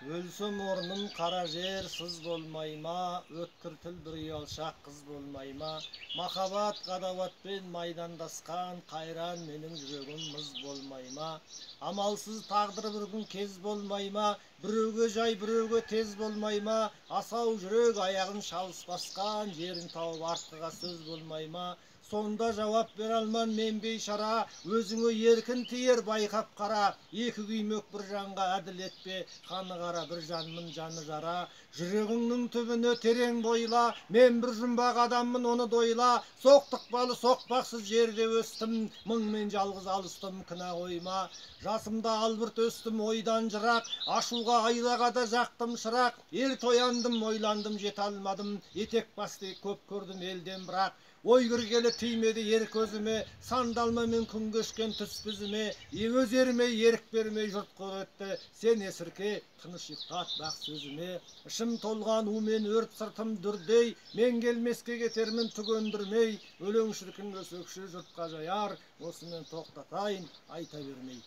Өлсөм орным қара жер сыз болмайма, өткір тіл бір ұялшақ қыз болмайма, махаббат қадаватпен майдандасқан қайран менің жүрегім мұз болмайма, амалсыз тағдыр бір күн кез болмайма, біреуге жай біреуге тез болмайма, асау жүрек аяғын шалыс басқан жерін тауып артқыға сөз болмайма, сонда жауап бере алман мен бейшара, өзіңе еркін тиер байқап қара, екі күймек бір жанға әділ етпе, қаны қара бір жанмын жаны жара, жүрегіңнің түбіне терең бойла, мен бір жұмбақ адаммын оны дойла, соқтықпалы соқпақсыз жерде өстім, мыңмен жалғыз алыстым кінә қойма, жасымда албырт өстім ойдан жырақ, ашуға айлаға да жақтым шырақ, ерте ояндым ойландым жете алмадым, етек басты көп көрдім елден бірақ, ой кіргелі тимеді ер көзіме, сандалма мен күн кешкен түс бізіме, өз ермей ерік бермей жұрт көретті, сен есірке тыныш ұйықтат бақ сөзіме, ішім толған умен өрт сыртым дүрдей, мен келмеске кетермін түгендірмей, өлең шіркін өсекші жұртқа жаяр, осымен тоқтатайын айта бермей.